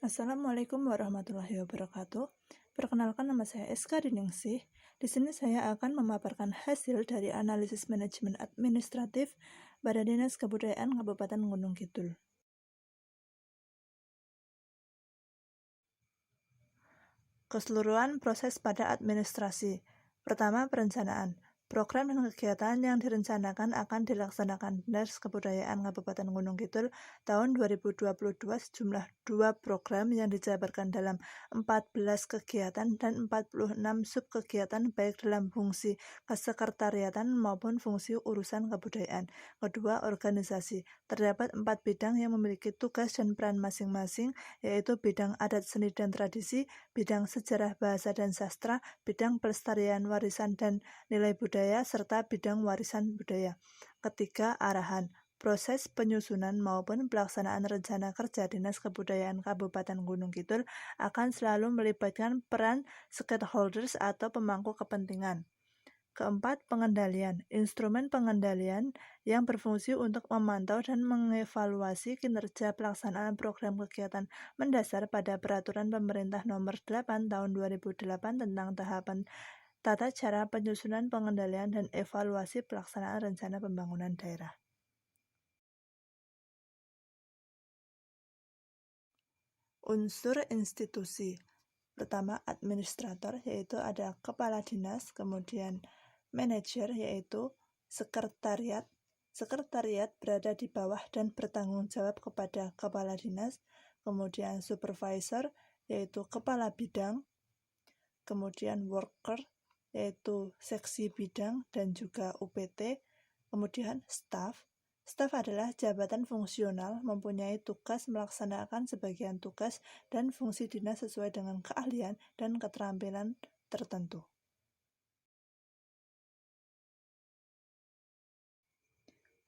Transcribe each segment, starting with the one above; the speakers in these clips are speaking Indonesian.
Assalamualaikum warahmatullahi wabarakatuh. Perkenalkan, nama saya Eska Diningsih. Di sini saya akan memaparkan hasil dari analisis manajemen administratif pada Dinas Kebudayaan Kabupaten Gunung Kidul. Keseluruhan proses pada administrasi. Pertama, perencanaan. Program dan kegiatan yang direncanakan akan dilaksanakan Dinas Kebudayaan Kabupaten Gunung Kidul tahun 2022 sejumlah 2 program yang dijabarkan dalam 14 kegiatan dan 46 subkegiatan baik dalam fungsi kesekretariatan maupun fungsi urusan kebudayaan. Kedua, organisasi. Terdapat 4 bidang yang memiliki tugas dan peran masing-masing, yaitu bidang adat seni dan tradisi, bidang sejarah bahasa dan sastra, bidang pelestarian warisan dan nilai budaya, serta bidang warisan budaya. Ketiga, arahan. Proses penyusunan maupun pelaksanaan rencana kerja Dinas Kebudayaan Kabupaten Gunung Kidul akan selalu melibatkan peran stakeholders atau pemangku kepentingan. Keempat, pengendalian. Instrumen pengendalian yang berfungsi untuk memantau dan mengevaluasi kinerja pelaksanaan program kegiatan mendasar pada Peraturan Pemerintah Nomor 8 Tahun 2008 tentang tahapan tata cara penyusunan, pengendalian, dan evaluasi pelaksanaan rencana pembangunan daerah. Unsur institusi. Pertama, administrator, yaitu ada kepala dinas, kemudian manajer, yaitu sekretariat. Sekretariat berada di bawah dan bertanggung jawab kepada kepala dinas, kemudian supervisor, yaitu kepala bidang, kemudian worker, yaitu seksi bidang dan juga UPT, kemudian staff. Staf adalah jabatan fungsional mempunyai tugas melaksanakan sebagian tugas dan fungsi dinas sesuai dengan keahlian dan keterampilan tertentu.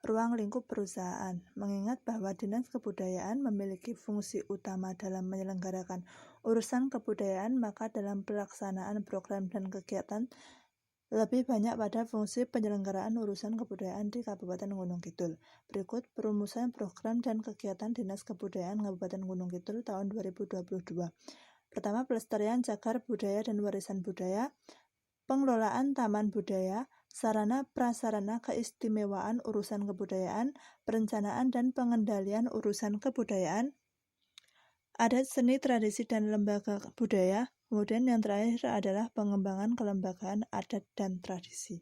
Ruang lingkup perusahaan, mengingat bahwa Dinas Kebudayaan memiliki fungsi utama dalam menyelenggarakan urusan kebudayaan, maka dalam pelaksanaan program dan kegiatan lebih banyak pada fungsi penyelenggaraan urusan kebudayaan di Kabupaten Gunung Kidul. Berikut perumusan program dan kegiatan Dinas Kebudayaan Kabupaten Gunung Kidul tahun 2022. Pertama, pelestarian cagar budaya dan warisan budaya, pengelolaan taman budaya, sarana prasarana keistimewaan urusan kebudayaan, perencanaan dan pengendalian urusan kebudayaan, adat seni tradisi dan lembaga budaya. Kemudian yang terakhir adalah pengembangan kelembagaan adat dan tradisi.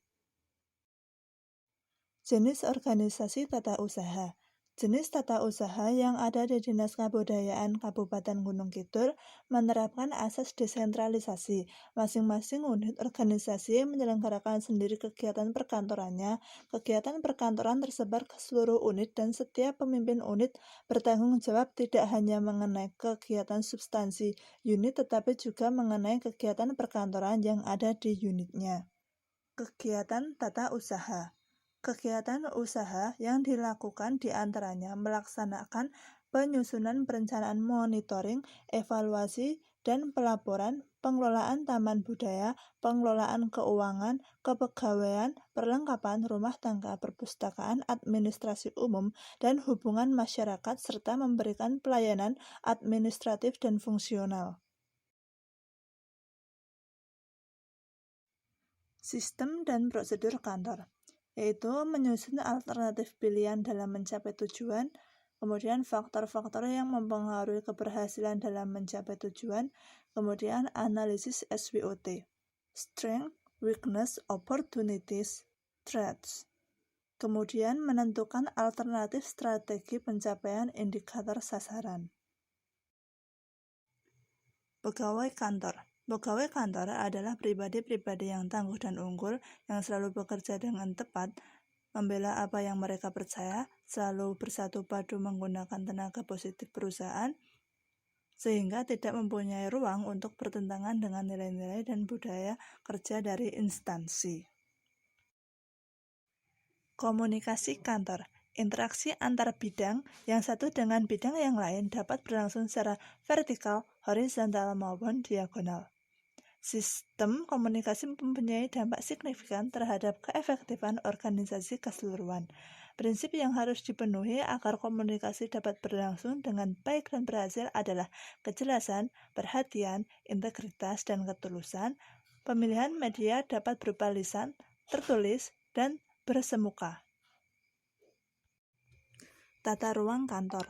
Jenis organisasi tata usaha. Jenis tata usaha yang ada di Dinas Kebudayaan Kabupaten Gunung Kidul menerapkan asas desentralisasi. Masing-masing unit organisasi menyelenggarakan sendiri kegiatan perkantorannya. Kegiatan perkantoran tersebar ke seluruh unit dan setiap pemimpin unit bertanggung jawab tidak hanya mengenai kegiatan substansi unit tetapi juga mengenai kegiatan perkantoran yang ada di unitnya. Kegiatan tata usaha. Kegiatan usaha yang dilakukan diantaranya melaksanakan penyusunan perencanaan monitoring, evaluasi, dan pelaporan, pengelolaan taman budaya, pengelolaan keuangan, kepegawaian, perlengkapan rumah tangga, perpustakaan, administrasi umum, dan hubungan masyarakat, serta memberikan pelayanan administratif dan fungsional. Sistem dan prosedur kantor, yaitu menyusun alternatif pilihan dalam mencapai tujuan, kemudian faktor-faktor yang mempengaruhi keberhasilan dalam mencapai tujuan, kemudian analisis SWOT, strength, weakness, opportunities, threats. Kemudian menentukan alternatif strategi pencapaian indikator sasaran. Pegawai kantor. Pegawai kantor adalah pribadi-pribadi yang tangguh dan unggul, yang selalu bekerja dengan tepat, membela apa yang mereka percaya, selalu bersatu padu menggunakan tenaga positif perusahaan, sehingga tidak mempunyai ruang untuk bertentangan dengan nilai-nilai dan budaya kerja dari instansi. Komunikasi kantor. Interaksi antar bidang yang satu dengan bidang yang lain dapat berlangsung secara vertikal, horizontal, maupun diagonal. Sistem komunikasi mempunyai dampak signifikan terhadap keefektifan organisasi keseluruhan. Prinsip yang harus dipenuhi agar komunikasi dapat berlangsung dengan baik dan berhasil adalah kejelasan, perhatian, integritas, dan ketulusan. Pemilihan media dapat berupa lisan, tertulis, dan bersemuka. Tata ruang kantor.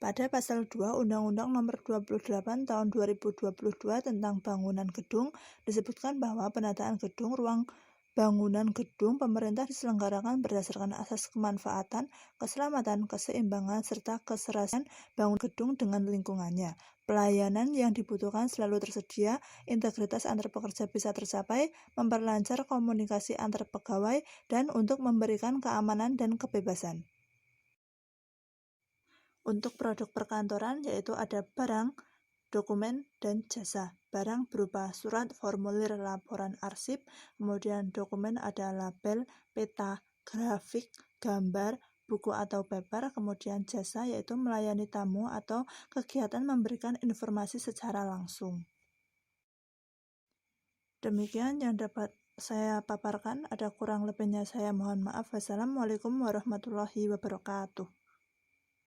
Pada pasal 2 Undang-Undang Nomor 28 Tahun 2022 tentang bangunan gedung disebutkan bahwa penataan gedung, ruang bangunan gedung pemerintah diselenggarakan berdasarkan asas kemanfaatan, keselamatan, keseimbangan, serta keserasian bangun gedung dengan lingkungannya. Pelayanan yang dibutuhkan selalu tersedia, integritas antar pekerja bisa tercapai, memperlancar komunikasi antar pegawai, dan untuk memberikan keamanan dan kebebasan. Untuk produk perkantoran yaitu ada barang, dokumen, dan jasa. Barang berupa surat, formulir, laporan arsip, kemudian dokumen ada label, peta, grafik, gambar, buku atau paper, kemudian jasa yaitu melayani tamu atau kegiatan memberikan informasi secara langsung. Demikian yang dapat saya paparkan, ada kurang lebihnya saya mohon maaf. Wassalamualaikum warahmatullahi wabarakatuh.